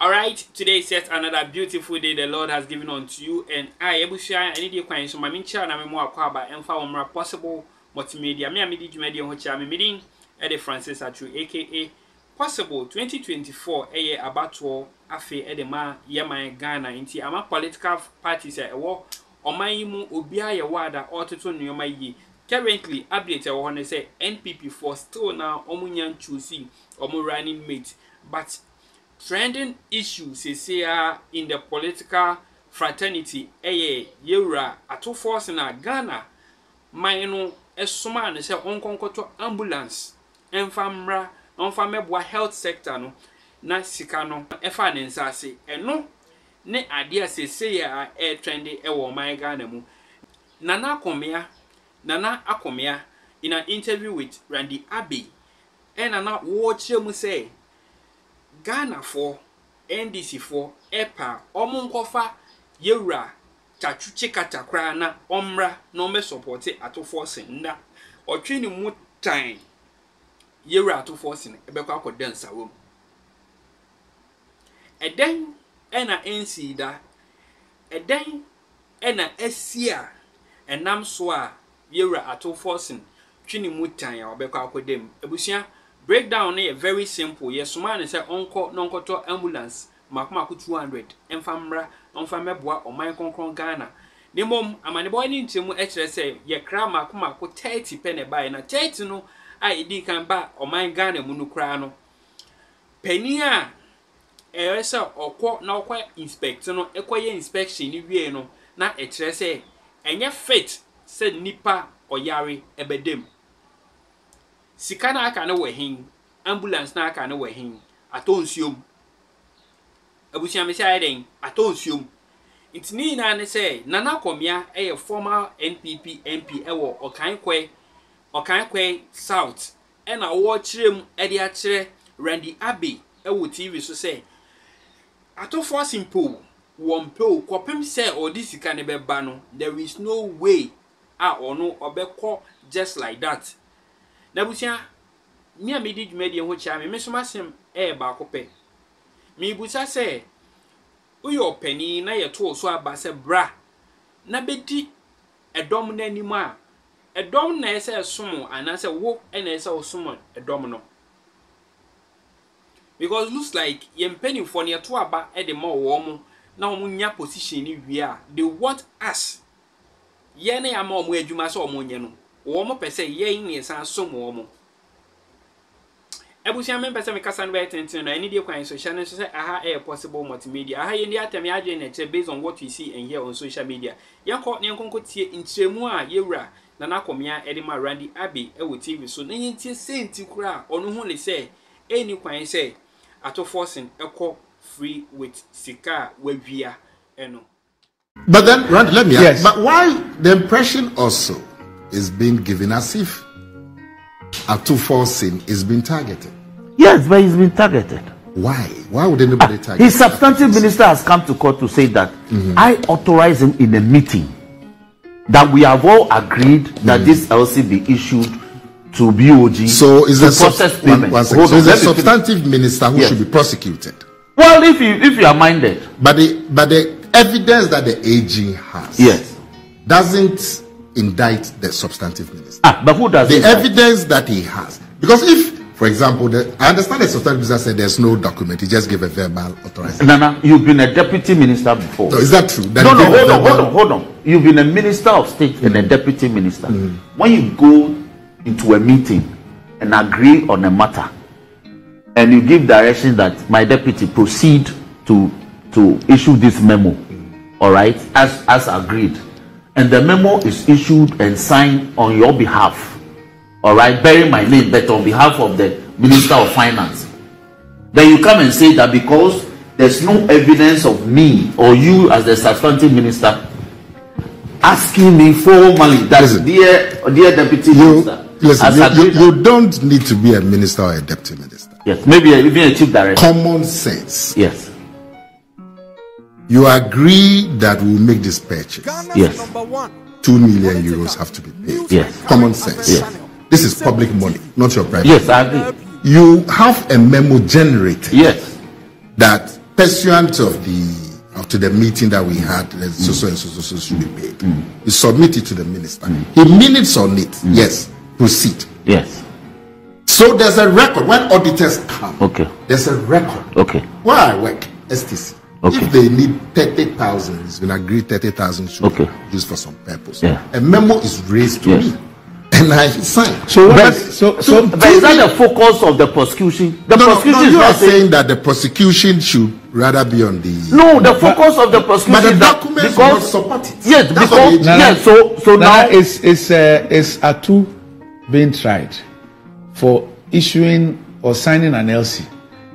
Alright, today is yet another beautiful day the Lord has given unto you, and I able share any day coin so my mincha na me mo akwaba emfa omra possible multimedia me amidi dwumadi ho cha me midin e Francis Tsatsu aka possible 2024 eye abato afe e de ma yeman Ghana nti ama political parties e wo oman yi mu obia ye wada ototo nneoma yi currently update e wo ne say NPP for still now omunyan choosing omu running mate, but trending issues is here in the political fraternity yewra ato force na Ghana man no esoma ne se onkonkoto ambulance enfamra onfamebwa health sector no na sika no efa ne nsase eno ne ade asese ya trendi ewo man Ghana mu. Nana Akomea in an interview with Randy Abbey Nana watch mu say Ghana for NDC for EPA omunkofa yewra Tsikata kra na omra no me support ato Forson nda otwini mu tan yewra ato Forson ebekwa akodansa wom eden ena ensida eden ena asia enam so a yewra ato Forson twini mu tan ya obekwa akodem ebusia. Breakdown is very simple. Yes, man say onko nonkoto ambulance makuma ku 200 enfamra onfamebwa o man konkron Ghana. Ne mom amane boy ni ntemu e kire say ye kra makuma ku 30 pene buy na 30 no a edi kan ba o man Ghana mu no kra no. Peni a e say okwo na okwa inspect no ekoye inspection ni wie no na e kire say enye fit say nipa oyare ebedem. Sika na aka na wehin ambulance na aka na wehin atonsium abusia me say den atonsium itini na ne say Nana Akomea former NPP MP ewo Okankwe South e na wo kirem e de akire Randy Abbey ewo TV so say ato Forson po wompo kopem say odi sika ne beba no there is no way ono obekọ just like that. Nabusia mi amedi dwumadi ho chia me somasem ba kope mi busa se uyo pani na ye to so aba se bra na bedi edom na anim a edom na ese somo anase wo na ese osomo edom no, because looks like ye mpani for ne to aba e de ma wo mo na wo nya position ni wi a they want us ye na ya ma wo adwuma se wo nye no wo mo pese ye ni san somo wo mo ebusia me pese me kasa no be tenten no any dey kwan social no say aha possible multimedia aha ye ndi atemi agye na che based on what we see and hear on social media yakọ ne nkonko tie ntremu a yewra Nana Akomea edema Randy Abbey ewo TV so na yentie senti kura onu hu le say any kwan say ato Forson ekọ free with sika wawia eno. But then Randy, let me ask, but why the impression also is being given as if Ato Forson is being targeted? Yes, but he's been targeted. Why? Why would anybody target his substantive minister has come to court to say that I authorized him in a meeting that we have all agreed that this LC be issued to BOG. So is the process payment. So is a substantive minister who should be prosecuted? Well, if you are minded. But the evidence that the AG has doesn't indict the substantive minister. But who does the evidence that he has? Because if, for example, I understand the substantive minister said there's no document, he just gave a verbal authorization. Nana, you've been a deputy minister before. No, is that true? That hold on. You've been a minister of state and a deputy minister. When you go into a meeting and agree on a matter, and you give direction that my deputy proceed to issue this memo, all right, as agreed, and the memo is issued and signed on your behalf, all right, bearing my name, but on behalf of the Minister of Finance, then you come and say that because there's no evidence of me or you as the substantive minister asking me formally that dear deputy minister. Listen, you don't need to be a minister or a deputy minister. Yes, maybe even a chief director. Common sense. Yes. You agree that we'll make this purchase. Yes. 2 million euros have to be paid. Yes. Common sense. Yes. This is public money, not your private. Yes, I agree. You have a memo generated. Yes. That pursuant to the meeting that we had, so and so should be paid. You submit it to the minister. He minutes on it. Yes, proceed. Yes. So there's a record when auditors come. Okay. There's a record. Okay. Where I work, STC. Okay. If they need 30,000, it's been agreed 30,000 should be used for some purpose. Yeah. A memo is raised to me, and I sign. So is that the focus of the prosecution? The prosecution you are saying that the prosecution should rather be on the. No, the focus of the prosecution. But the documents will not support it. Yes, because so now is Atu being tried for issuing or signing an LC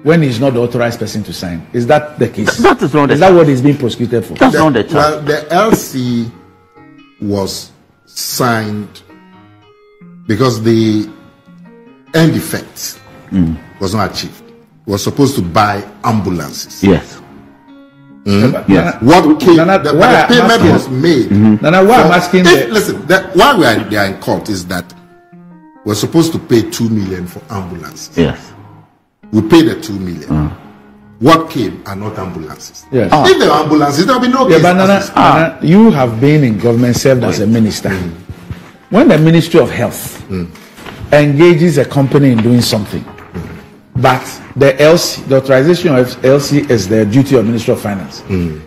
when he's not the authorized person to sign? Is that the case? That is not the Is that what he's being prosecuted for? That's not the charge. Well, the LC was signed because the end effect was not achieved. It was supposed to buy ambulances. Yes. Yes. What came? The payment was made. Nana, why I'm asking? Listen, why they are in court is that we're supposed to pay 2 million for ambulances. Yes. We paid the 2 million. What came are not ambulances. Yes. If there are ambulances, there will be no case. But Nana, you have been in government, served as a minister. When the Ministry of Health engages a company in doing something, but the LC, the authorization of LC is the duty of Ministry of Finance.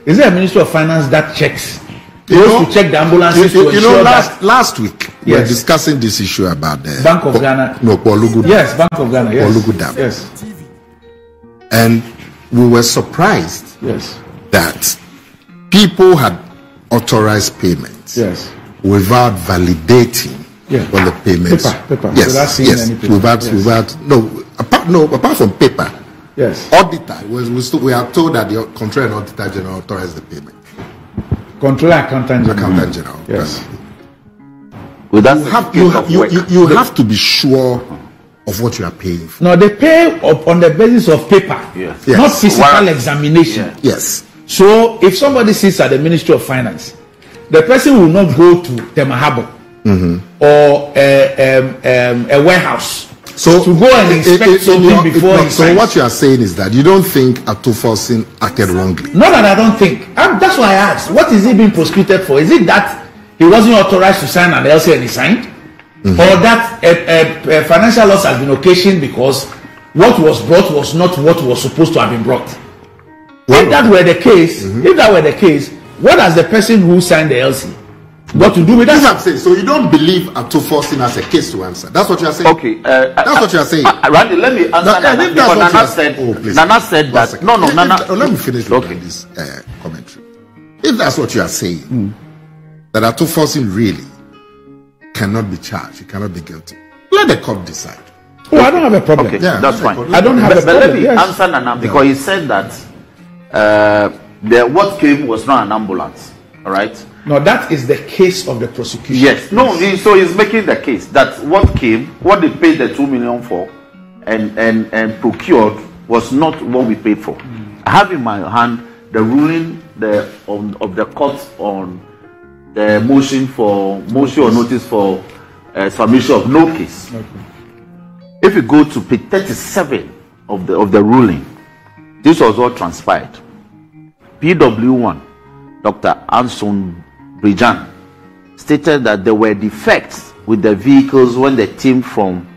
Is there a Ministry of Finance that checks? To check the ambulances to ensure last week we were discussing this issue about the Bank of Ghana. No, Polugu. Yes, Bank of Ghana. Yes. Polugu Dam. Yes. And we were surprised that people had authorized payments without validating all the payments. Paper. Yes, apart from paper. Yes. Auditor, we are told that the Controller and Auditor General authorized the payment. Controller Accountant General. Yes. You have to be sure of what you are paying for. No, they pay on the basis of paper, not physical examination. Yes. So if somebody sits at the Ministry of Finance, the person will not go to Temahabo or a warehouse to go and inspect something before he signs. So what you are saying is that you don't think Atu Forson acted wrongly? No, that I don't think. That's why I asked. What is he being prosecuted for? Is it that he wasn't authorized to sign an LC and he signed? Or that a financial loss has been occasioned because what was brought was not what was supposed to have been brought? If that were the case, what has the person who signed the LC got to do with that? That's what I'm saying. So you don't believe Atu Forson has a case to answer? That's what you are saying? Okay. That's what you are saying. Randy, let me answer that. Nana said that. No, Nana. Let me finish this commentary. If that's what you are saying, that Atu Forson really cannot be charged, he cannot be guilty, let the court decide. Oh, I don't have a problem. Okay, that's fine. I don't have a problem. Let me answer Nana because he said that what came was not an ambulance. All right. No, that is the case of the prosecution. Yes. No. So he's making the case that what they paid the 2 million for, and procured was not what we paid for. I have in my hand the ruling of the court on the motion or notice for submission of no case. If you go to page 37 of the ruling, this was what transpired. PW1, Dr. Anson Brijan, stated that there were defects with the vehicles when the team from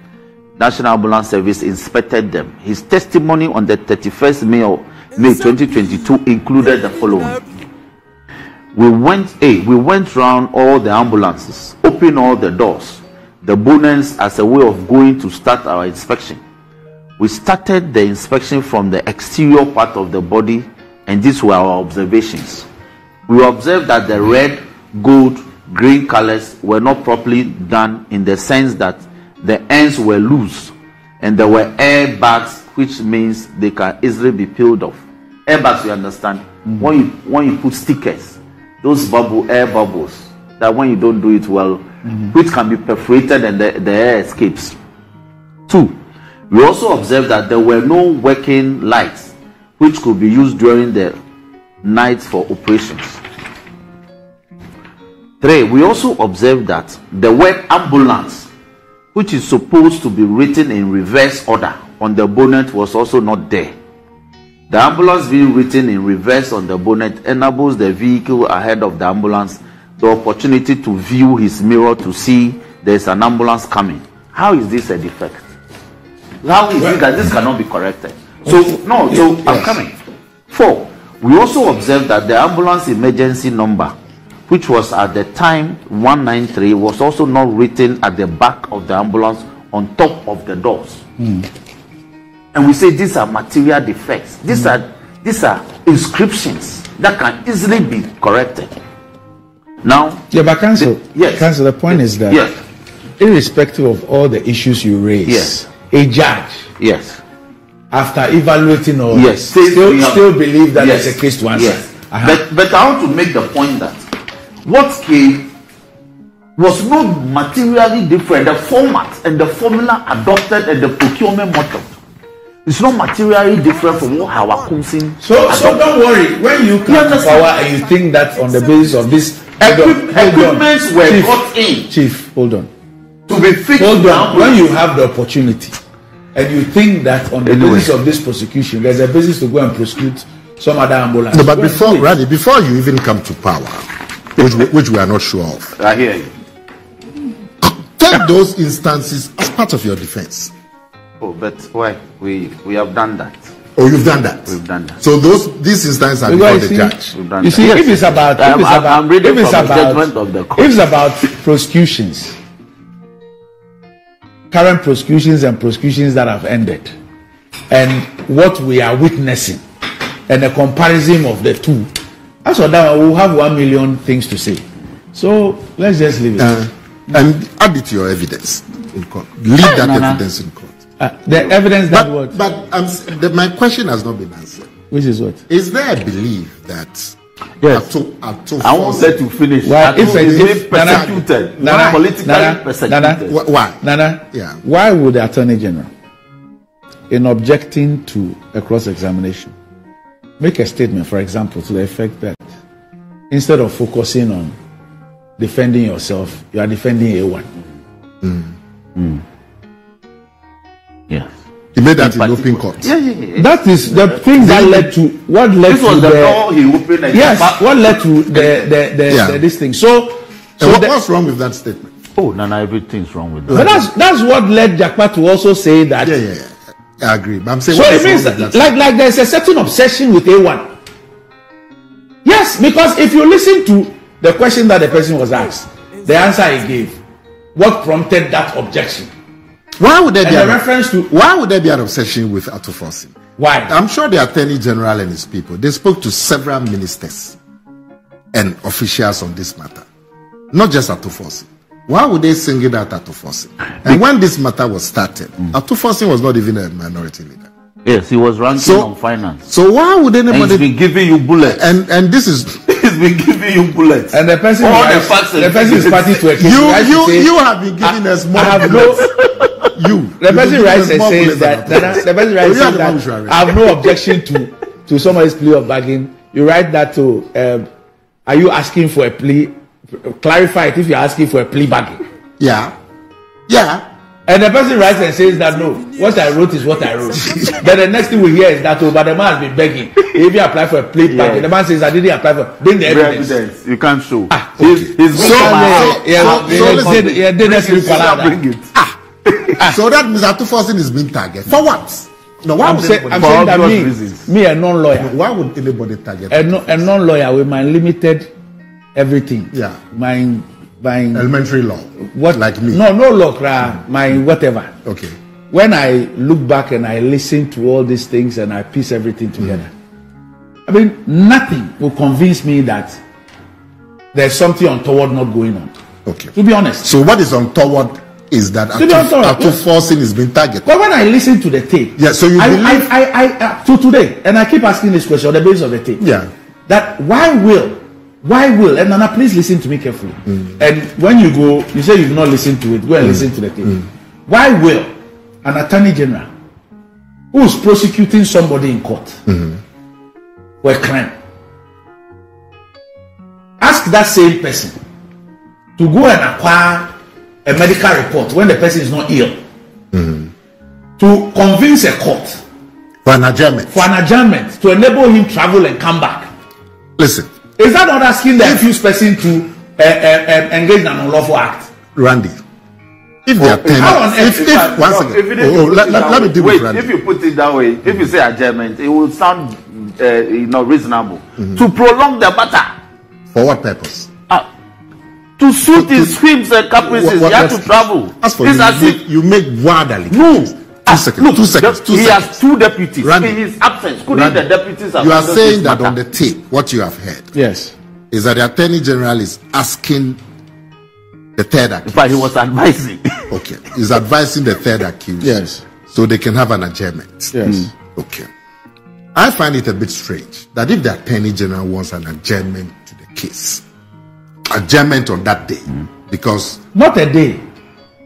National Ambulance Service inspected them. His testimony on the 31st May 2022 included the following. We went round all the ambulances, opened all the doors, the bonnets as a way of going to start our inspection. We started the inspection from the exterior part of the body, and these were our observations. We observed that the red, gold, green colors were not properly done in the sense that the ends were loose and there were air bags, which means they can easily be peeled off. Air bags, you understand? When you put stickers, those air bubbles, that when you don't do it well, which can be perforated and the air escapes. 2, we also observed that there were no working lights which could be used during the night for operations. 3, we also observed that the word ambulance, which is supposed to be written in reverse order on the bonnet, was also not there. The ambulance being written in reverse on the bonnet enables the vehicle ahead of the ambulance the opportunity to view his mirror to see there's an ambulance coming. How is this a defect? How is it that this cannot be corrected? So, no, so I'm coming. 4. We also observed that the ambulance emergency number, which was at the time 193, was also not written at the back of the ambulance on top of the doors. And we say these are material defects. These are inscriptions that can easily be corrected. Now, yeah, but Council, yes. Council, the point is that irrespective of all the issues you raise, a judge, after evaluating all, still believe that there's a case to answer. But I want to make the point that what came was not materially different. The format and the formula adopted and the procurement method, it's not materially different from what our council. So don't worry. When you come to power and you think that on the basis of this equipments were got in, Chief, hold on. To be fixed. Hold on. When you have the opportunity and you think that on the basis of this prosecution, there's a basis to go and prosecute some other ambulance. No, but before you even come to power, which we are not sure of, I hear you. Take those instances as part of your defense. Oh, but why? We have done that. Oh, you've done that. We've done that. So these instances are before the judge. We've done you see, that. if it's about, I'm reading from the judgment of the court. If it's about prosecutions, current prosecutions and prosecutions that have ended, and what we are witnessing, and a comparison of the two, as for that, we'll have 1 million things to say. So let's just leave it. And add it to your evidence in court. Leave that evidence in court. The evidence that what? But my question has not been answered. Which is what? Is there a belief that I won't let you finish. Why? If persecuted, politically persecuted. Why? Nana, why would the Attorney General, in objecting to a cross-examination, make a statement, for example, to the effect that instead of focusing on defending yourself, you are defending A1? Yes. He made that in open court. Yeah. That is the thing that led to what led this was to the door he opened. Yes, what led to the this thing. So what's wrong with that statement? Oh, Nana, everything's wrong with that. But that's what led Jakpa to also say that. Yeah. I agree. But I'm saying so it means that, like there's a certain obsession with A1. Yes, because if you listen to the question that the person was asked, the answer he gave, what prompted that objection? Why would there be an obsession with Ato Forson? Why? I'm sure the Attorney General and his people, they spoke to several ministers and officials on this matter. Not just Ato Forson. Why would they single out Ato Forson? And when this matter was started, Ato Forson was not even a minority leader. Yes, he was ranking on finance. So why would anybody... And he's been giving you bullets. And this is... He's been giving you bullets. And the person is party to a case. You have been giving us more bullets. The person writes and says that... The person writes that I have no objection to somebody's plea of bargain. You write that to... are you asking for a plea? Clarify it if you're asking for a plea bargain. Yeah. And the person writes and says that no, what I wrote is what I wrote. Then the next thing we hear is that but the man has been begging. If you apply for a plea bargain, the man says I didn't apply for. Bring the evidence. You can't show. Okay. So that means Ato Forson is being targeted for what? No, why I'm saying that me a non-lawyer. Why would anybody target? A non-lawyer with my limited everything. Yeah. My elementary law. What? Like me? No law. My whatever. Okay. When I look back and I listen to all these things and I piece everything together, I mean, nothing will convince me that there's something untoward not going on. Okay. To be honest. So what is untoward is that Ato Forson is being targeted. But when I listen to the tape, so you believe to today, and I keep asking this question on the basis of the tape. Yeah. That why will, and Nana, please listen to me carefully. And when you go, you say you've not listened to it, go and listen to the tape. Why will an Attorney General who is prosecuting somebody in court for a crime ask that same person to go and acquire a medical report when the person is not ill to convince a court For an adjournment. For an adjournment to enable him travel and come back. Listen. Is that not asking the accused person to engage in an unlawful act? Randy, if they are let me deal with Randy. If you put it that way, if you say adjournment, it will sound reasonable. To prolong the matter. For what purpose? To suit his whims and caprices, he had to travel. As for you make wild allegations. No. 2 seconds. 2 seconds. 2 he seconds. has 2 deputies. Randy, In his absence, couldn't the deputies have you are saying that matter? on the tape, what you have heard, Yes, is that the Attorney General is asking the third accused. But he was advising. Okay, he's advising the third accused. Yes. So they can have an adjournment. Yes. Okay. I find it a bit strange that if the Attorney General wants an adjournment to the case, adjournment on that day, because not a day.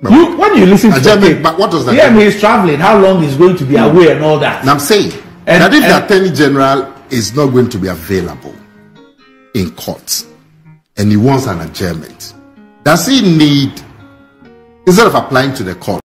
When you listen to the tape, but what does that mean? mean? He's traveling, how long he's going to be away and all that. And I'm saying that if the Attorney General is not going to be available in court and he wants an adjournment, does he need, instead of applying to the court,